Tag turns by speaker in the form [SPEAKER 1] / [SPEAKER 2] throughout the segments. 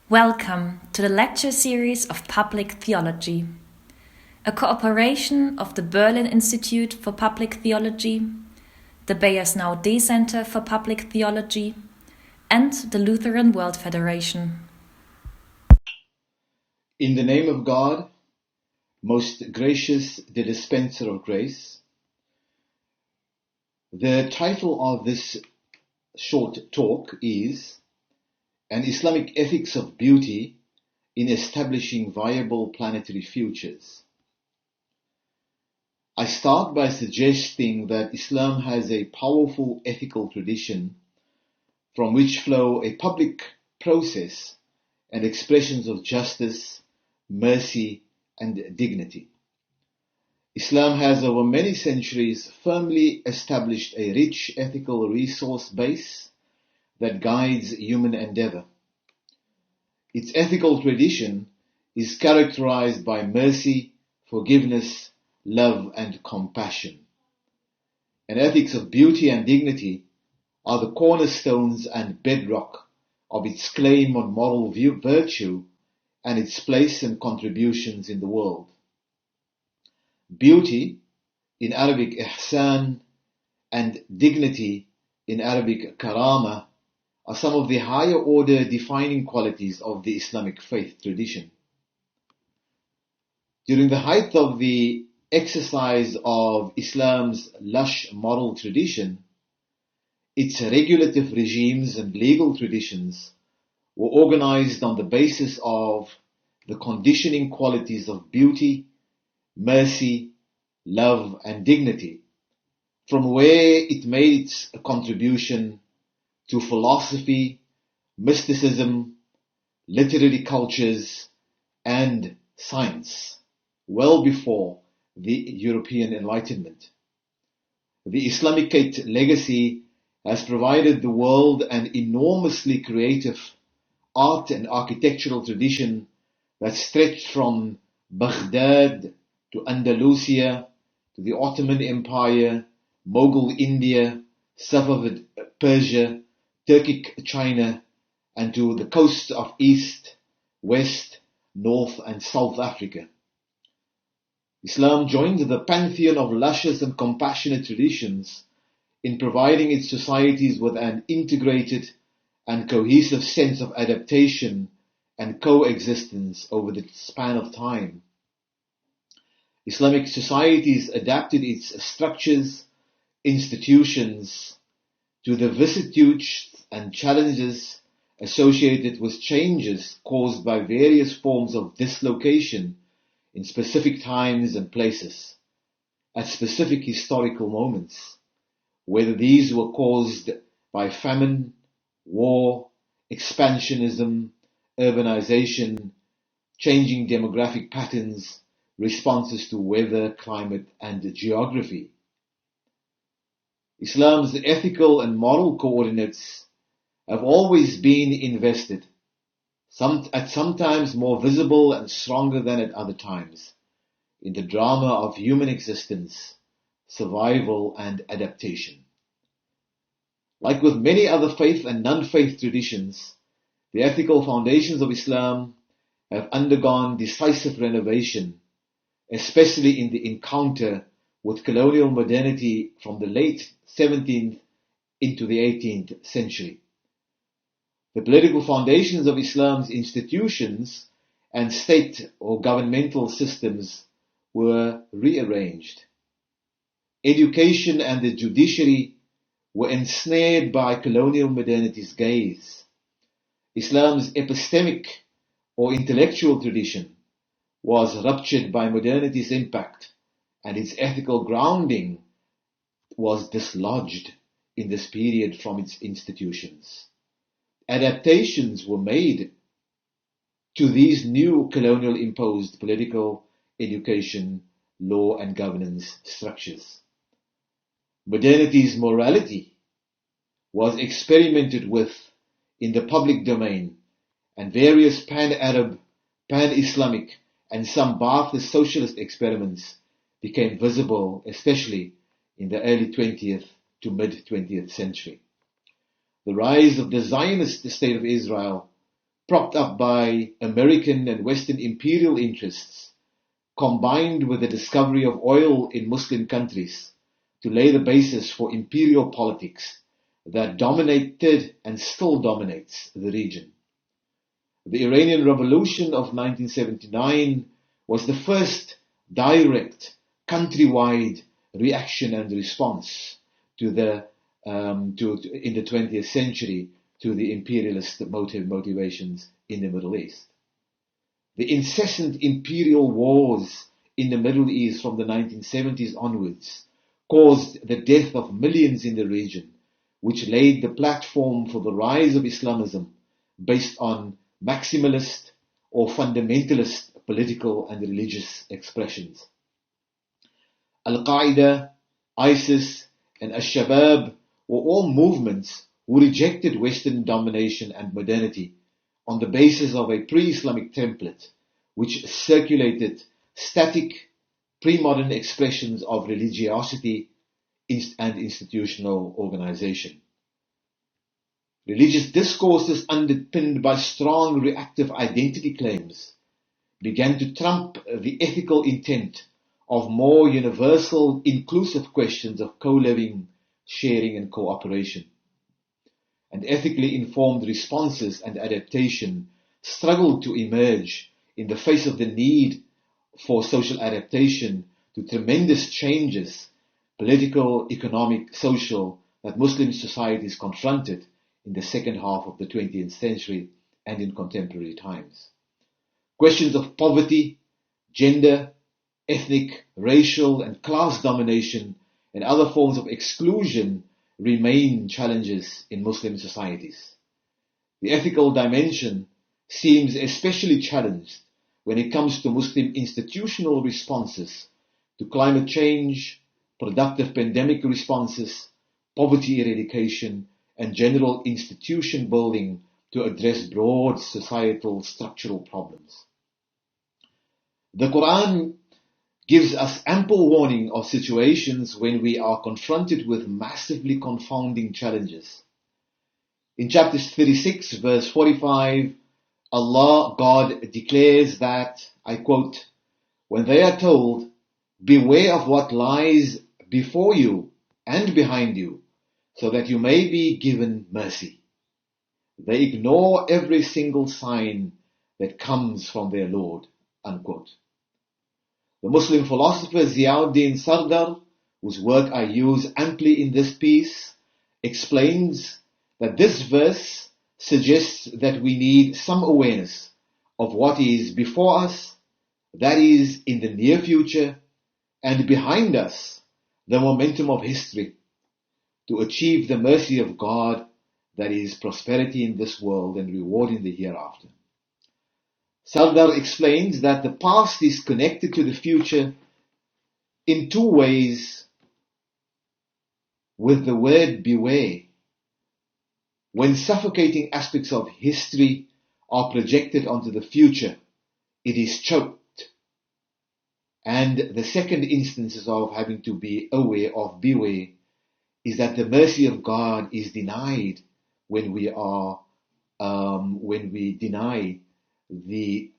[SPEAKER 1] Welcome to the lecture series of Public Theology, a cooperation of the Berlin Institute for Public Theology, the Bayersnau D Center for Public Theology, and the Lutheran World Federation.
[SPEAKER 2] In the name of God, most gracious, the dispenser of grace. The title of this short talk is An Islamic Ethics of Beauty in Establishing Viable Planetary Futures. I start by suggesting that Islam has a powerful ethical tradition from which flow a public process and expressions of justice, mercy, and dignity. Islam has over many centuries firmly established a rich ethical resource base that guides human endeavor. Its ethical tradition is characterized by mercy, forgiveness, love, and compassion. And ethics of beauty and dignity are the cornerstones and bedrock of its claim on moral virtue and its place and contributions in the world. Beauty, in Arabic ihsan, and dignity, in Arabic karama, are some of the higher order defining qualities of the Islamic faith tradition. During the height of the exercise of Islam's lush moral tradition, its regulative regimes and legal traditions were organized on the basis of the conditioning qualities of beauty, mercy, love, and dignity, from where it made its contribution to philosophy, mysticism, literary cultures, and science, well before the European Enlightenment. The Islamicate legacy has provided the world an enormously creative art and architectural tradition that stretched from Baghdad to Andalusia, to the Ottoman Empire, Mughal India, Safavid Persia, Turkic China, and to the coasts of East, West, North, and South Africa. Islam joined the pantheon of luscious and compassionate traditions in providing its societies with an integrated and cohesive sense of adaptation and coexistence over the span of time. Islamic societies adapted its structures, institutions, to the vicissitudes and challenges associated with changes caused by various forms of dislocation in specific times and places, at specific historical moments, whether these were caused by famine, war, expansionism, urbanization, changing demographic patterns, responses to weather, climate, and geography. Islam's ethical and moral coordinates have always been invested, at sometimes more visible and stronger than at other times, in the drama of human existence, survival, and adaptation. Like with many other faith and non-faith traditions, the ethical foundations of Islam have undergone decisive renovation, especially in the encounter with colonial modernity from the late 17th into the 18th century. The political foundations of Islam's institutions and state or governmental systems were rearranged. Education and the judiciary were ensnared by colonial modernity's gaze. Islam's epistemic or intellectual tradition was ruptured by modernity's impact, and its ethical grounding was dislodged in this period from its institutions. Adaptations were made to these new colonial-imposed political, education, law, and governance structures. Modernity's morality was experimented with in the public domain, and various pan-Arab, pan-Islamic, and some Ba'athist socialist experiments became visible, especially in the early 20th to mid-20th century. The rise of the Zionist state of Israel propped up by American and Western imperial interests, combined with the discovery of oil in Muslim countries to lay the basis for imperial politics that dominated and still dominates the region. The Iranian Revolution of 1979 was the first direct countrywide reaction and response to in the 20th century to the imperialist motivations in the Middle East. The incessant imperial wars in the Middle East from the 1970s onwards caused the death of millions in the region, which laid the platform for the rise of Islamism based on maximalist or fundamentalist political and religious expressions. Al-Qaeda, ISIS, and Al-Shabaab were all movements who rejected Western domination and modernity on the basis of a pre-Islamic template which circulated static, pre-modern expressions of religiosity and institutional organization. Religious discourses underpinned by strong reactive identity claims began to trump the ethical intent of more universal, inclusive questions of co-living, sharing, and cooperation. And ethically informed responses and adaptation struggled to emerge in the face of the need for social adaptation to tremendous changes, political, economic, social, that Muslim societies confronted in the second half of the 20th century and in contemporary times. Questions of poverty, gender, ethnic, racial, and class domination and other forms of exclusion remain challenges in Muslim societies. The ethical dimension seems especially challenged when it comes to Muslim institutional responses to climate change, productive pandemic responses, poverty eradication, and general institution building to address broad societal structural problems. The Quran gives us ample warning of situations when we are confronted with massively confounding challenges. In chapter 36, verse 45, Allah, God, declares that, I quote, "When they are told, beware of what lies before you and behind you, so that you may be given mercy, they ignore every single sign that comes from their Lord," unquote. The Muslim philosopher Ziauddin Sardar, whose work I use amply in this piece, explains that this verse suggests that we need some awareness of what is before us, that is, in the near future, and behind us, the momentum of history, to achieve the mercy of God, that is, prosperity in this world and reward in the hereafter. Sardar explains that the past is connected to the future in two ways with the word beware. When suffocating aspects of history are projected onto the future, it is choked. And the second instance of having to be aware of beware is that the mercy of God is denied when we deny the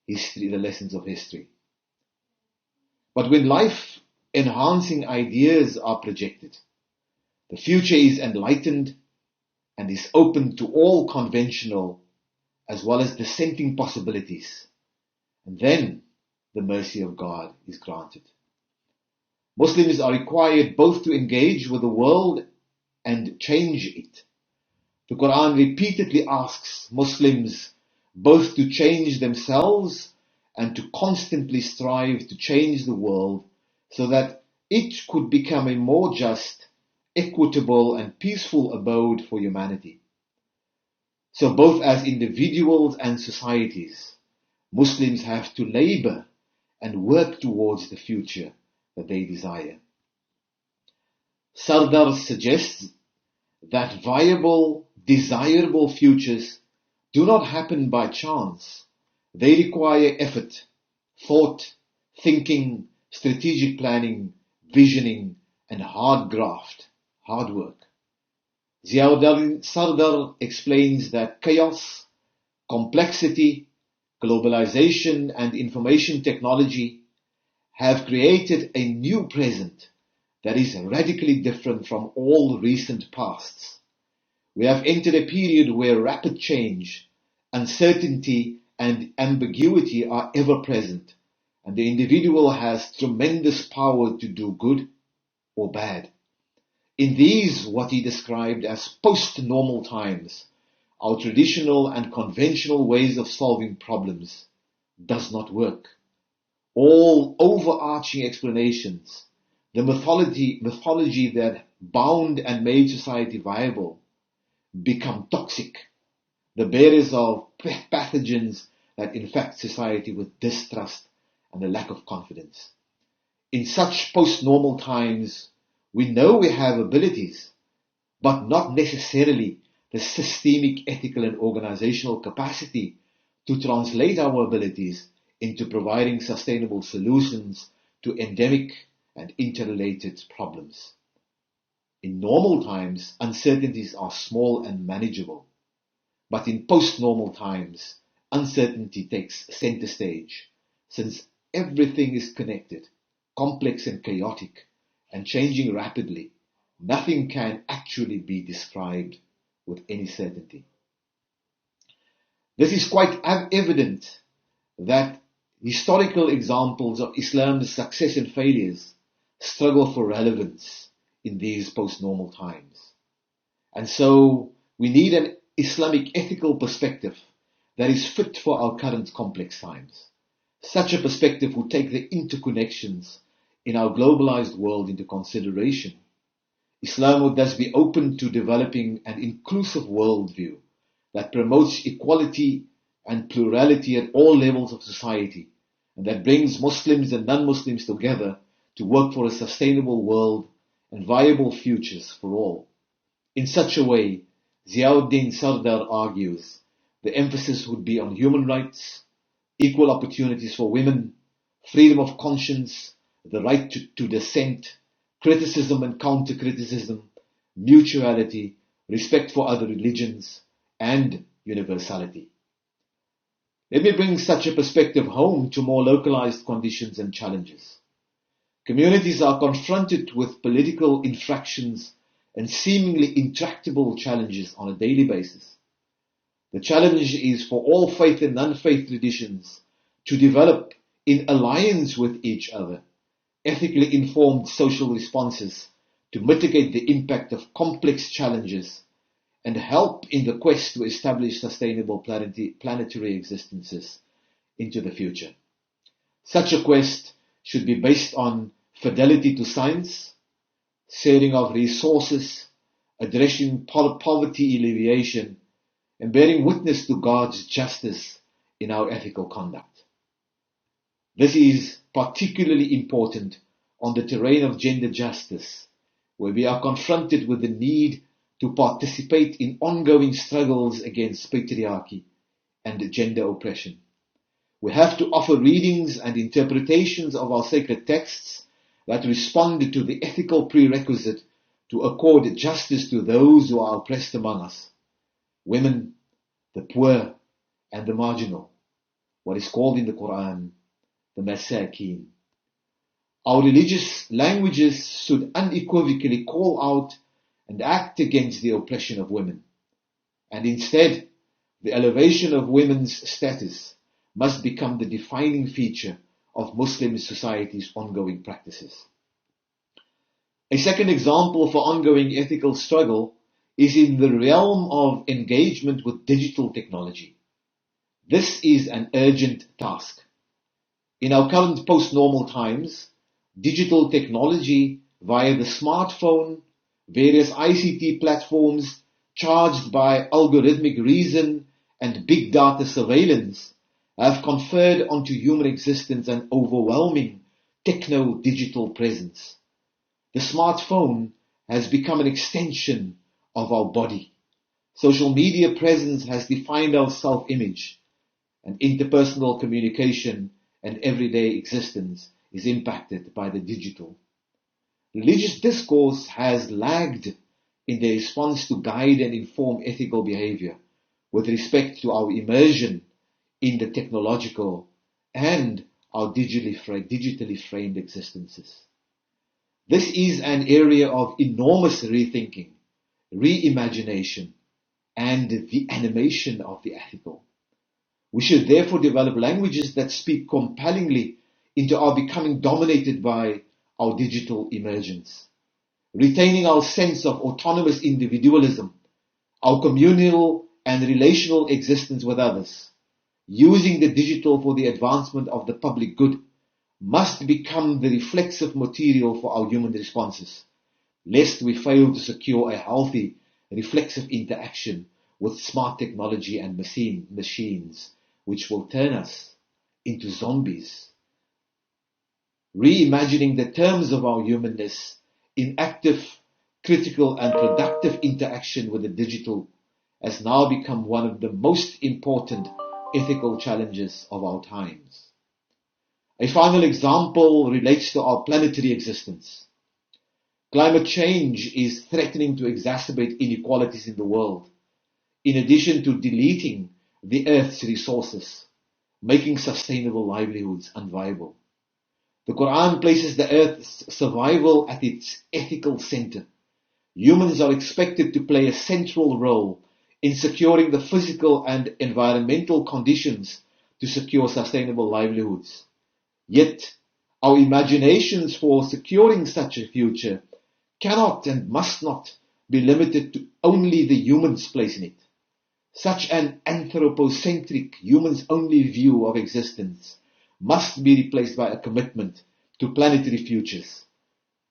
[SPEAKER 2] history, the lessons of history. But when life-enhancing ideas are projected, the future is enlightened and is open to all conventional as well as dissenting possibilities. And then the mercy of God is granted. Muslims are required both to engage with the world and change it. The Quran repeatedly asks Muslims both to change themselves and to constantly strive to change the world so that it could become a more just, equitable, and peaceful abode for humanity. So both as individuals and societies, Muslims have to labor and work towards the future that they desire. Sardar suggests that viable, desirable futures do not happen by chance. They require effort, thought, thinking, strategic planning, visioning, and hard graft, hard work. Ziauddin Sardar explains that chaos, complexity, globalization, and information technology have created a new present that is radically different from all recent pasts. We have entered a period where rapid change, uncertainty, and ambiguity are ever present, and the individual has tremendous power to do good or bad. In these, what he described as post-normal times, our traditional and conventional ways of solving problems does not work. All overarching explanations, the mythology that bound and made society viable, become toxic, the bearers of pathogens that infect society with distrust and a lack of confidence. In such post-normal times, we know we have abilities, but not necessarily the systemic, ethical, and organizational capacity to translate our abilities into providing sustainable solutions to endemic and interrelated problems. In normal times, uncertainties are small and manageable, but in post-normal times, uncertainty takes center stage, since everything is connected, complex and chaotic, and changing rapidly. Nothing can actually be described with any certainty. This is quite evident that historical examples of Islam's success and failures struggle for relevance in these post-normal times. And so we need an Islamic ethical perspective that is fit for our current complex times. Such a perspective would take the interconnections in our globalized world into consideration. Islam would thus be open to developing an inclusive worldview that promotes equality and plurality at all levels of society, and that brings Muslims and non-Muslims together to work for a sustainable world and viable futures for all. In such a way, Ziauddin Sardar argues, the emphasis would be on human rights, equal opportunities for women, freedom of conscience, the right to dissent, criticism and counter-criticism, mutuality, respect for other religions, and universality. Let me bring such a perspective home to more localized conditions and challenges. Communities are confronted with political infractions and seemingly intractable challenges on a daily basis. The challenge is for all faith and non-faith traditions to develop in alliance with each other ethically informed social responses to mitigate the impact of complex challenges and help in the quest to establish sustainable planetary existences into the future. Such a quest should be based on fidelity to science, sharing of resources, addressing poverty alleviation, and bearing witness to God's justice in our ethical conduct. This is particularly important on the terrain of gender justice, where we are confronted with the need to participate in ongoing struggles against patriarchy and gender oppression. We have to offer readings and interpretations of our sacred texts that respond to the ethical prerequisite to accord justice to those who are oppressed among us, women, the poor, and the marginal, what is called in the Quran the Masakeen. Our religious languages should unequivocally call out and act against the oppression of women, and instead, the elevation of women's status must become the defining feature of Muslim society's ongoing practices. A second example for ongoing ethical struggle is in the realm of engagement with digital technology. This is an urgent task. In our current post-normal times, digital technology via the smartphone, various ICT platforms charged by algorithmic reason and big data surveillance have conferred onto human existence an overwhelming techno-digital presence. The smartphone has become an extension of our body. Social media presence has defined our self-image, and interpersonal communication and everyday existence is impacted by the digital. Religious discourse has lagged in the response to guide and inform ethical behavior, with respect to our immersion in the technological and our digitally framed existences. This is an area of enormous rethinking, reimagination, and the animation of the ethical. We should therefore develop languages that speak compellingly into our becoming dominated by our digital emergence, retaining our sense of autonomous individualism, our communal and relational existence with others, using the digital for the advancement of the public good, must become the reflexive material for our human responses, lest we fail to secure a healthy, reflexive interaction with smart technology and machines, which will turn us into zombies. Reimagining the terms of our humanness in active, critical, and productive interaction with the digital has now become one of the most important ethical challenges of our times. A final example relates to our planetary existence. Climate change is threatening to exacerbate inequalities in the world, in addition to deleting the Earth's resources, making sustainable livelihoods unviable. The Quran places the Earth's survival at its ethical center. Humans are expected to play a central role in securing the physical and environmental conditions to secure sustainable livelihoods. Yet, our imaginations for securing such a future cannot and must not be limited to only the human's place in it. Such an anthropocentric, humans-only view of existence must be replaced by a commitment to planetary futures.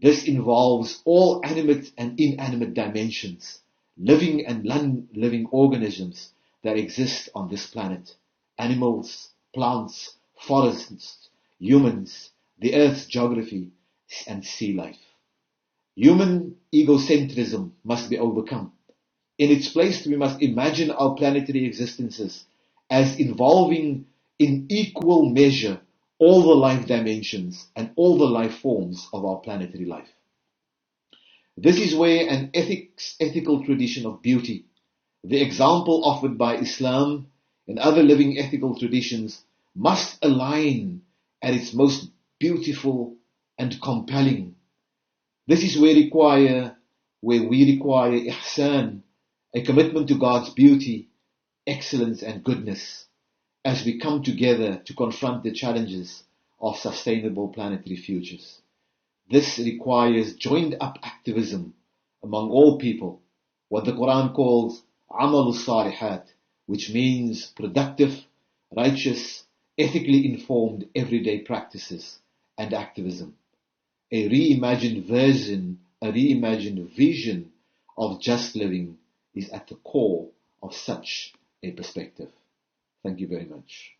[SPEAKER 2] This involves all animate and inanimate dimensions, living and non-living organisms that exist on this planet, animals, plants, forests, humans, the Earth's geography, and sea life. Human egocentrism must be overcome. In its place, we must imagine our planetary existences as involving in equal measure all the life dimensions and all the life forms of our planetary life. This is where an ethical tradition of beauty, the example offered by Islam and other living ethical traditions, must align at its most beautiful and compelling. This is where we require ihsan, a commitment to God's beauty, excellence, and goodness, as we come together to confront the challenges of sustainable planetary futures. This requires joined-up activism among all people, what the Quran calls amal salihat, which means productive, righteous, ethically informed everyday practices and activism. A reimagined vision of just living is at the core of such a perspective. Thank you very much.